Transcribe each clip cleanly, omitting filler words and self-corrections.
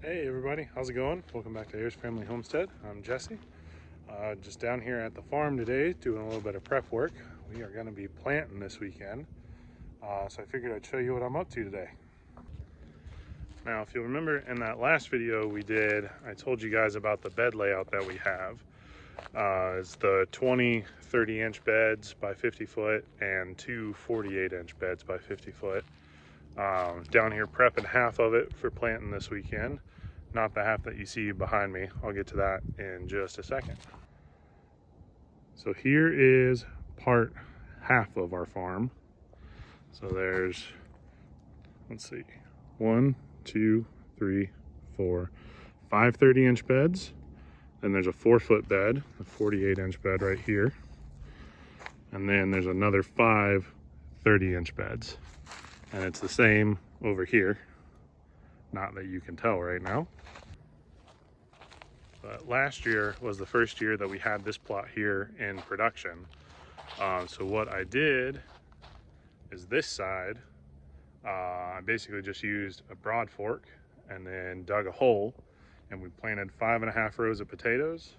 Hey everybody, how's it going? Welcome back to Ayers Family Homestead. I'm Jesse. Just down here at the farm today doing a little bit of prep work. We are going to be planting this weekend, so I figured I'd show you what I'm up to today. Now, if you remember in that last video we did, I told you guys about the bed layout that we have. It's the 20 30-inch beds by 50 foot and two 48-inch beds by 50 foot. Down here prepping half of it for planting this weekend. Not the half that you see behind me. I'll get to that in just a second. So here is part half of our farm. So there's, let's see, 1, 2, 3, 4, 5 30-inch beds. Then there's a 4-foot bed, a 48-inch bed right here. And then there's another 5 30-inch beds. And it's the same over here. Not that you can tell right now. But last year was the first year that we had this plot here in production. So what I did is this side, I basically just used a broad fork and then dug a hole, and we planted 5.5 rows of potatoes,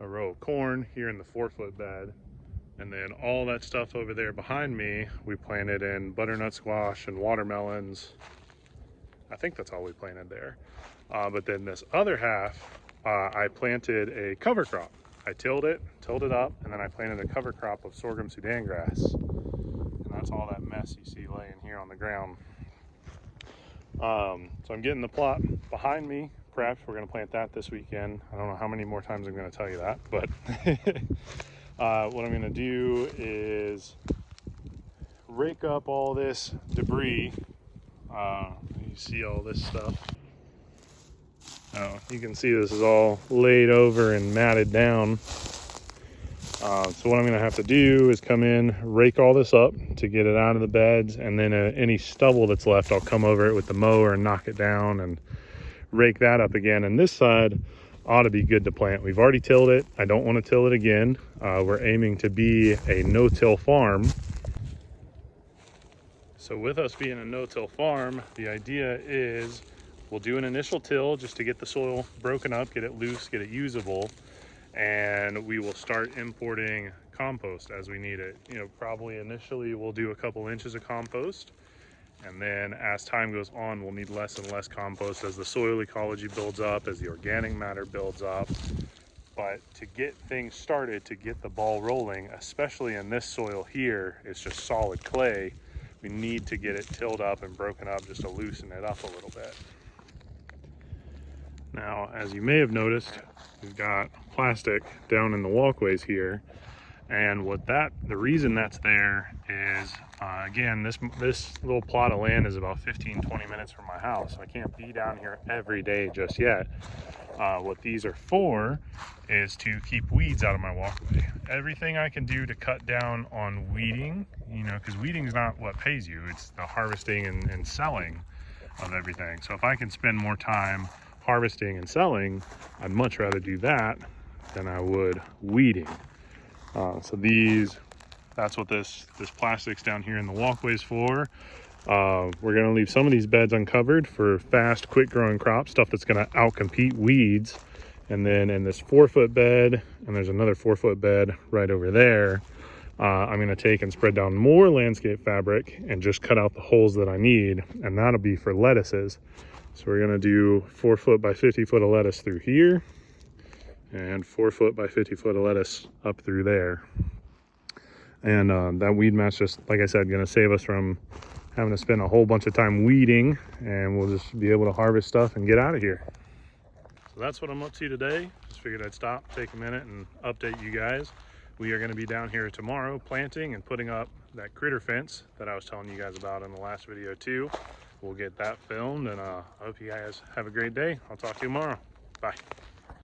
a row of corn here in the 4-foot bed, and then all that stuff over there behind me, we planted in butternut squash and watermelons. I think that's all we planted there. But then this other half, I planted a cover crop. I tilled it up, and then I planted a cover crop of sorghum Sudan grass. And that's all that mess you see laying here on the ground. So I'm getting the plot behind me prepped. We're gonna plant that this weekend. I don't know how many more times I'm gonna tell you that, but what I'm gonna do is rake up all this debris. You see all this stuff. You can see this is all laid over and matted down. So what I'm going to have to do is come in, rake all this up to get it out of the beds, and then any stubble that's left, I'll come over it with the mower and knock it down and rake that up again. And this side ought to be good to plant. We've already tilled it. I don't want to till it again. We're aiming to be a no-till farm. So with us being a no-till farm, the idea is we'll do an initial till just to get the soil broken up, get it loose, get it usable, and we will start importing compost as we need it. You know, probably initially we'll do a couple inches of compost, and then as time goes on, we'll need less and less compost as the soil ecology builds up, as the organic matter builds up. But to get things started, to get the ball rolling, especially in this soil here, it's just solid clay. We need to get it tilled up and broken up just to loosen it up a little bit. Now, as you may have noticed, we've got plastic down in the walkways here. And the reason that's there is, again, this little plot of land is about 15-20 minutes from my house. I can't be down here every day just yet. What these are for is to keep weeds out of my walkway. Everything I can do to cut down on weeding, you know, because weeding is not what pays you, it's the harvesting and selling of everything. So if I can spend more time harvesting and selling, I'd much rather do that than I would weeding. So that's what this plastic's down here in the walkways for. We're gonna leave some of these beds uncovered for fast, quick growing crops, stuff that's gonna outcompete weeds. And then in this 4-foot bed, and there's another 4-foot bed right over there, I'm gonna take and spread down more landscape fabric and just cut out the holes that I need, and that'll be for lettuces. So we're gonna do 4-foot by 50-foot of lettuce through here, and 4-foot by 50-foot of lettuce up through there. And that weed match, just like I said, gonna save us from having to spend a whole bunch of time weeding, and we'll just be able to harvest stuff and get out of here. So that's what I'm up to today. Just figured I'd stop, take a minute, and update you guys. We are going to be down here tomorrow planting and putting up that critter fence that I was telling you guys about in the last video too. We'll get that filmed, and I hope you guys have a great day. I'll talk to you tomorrow. Bye.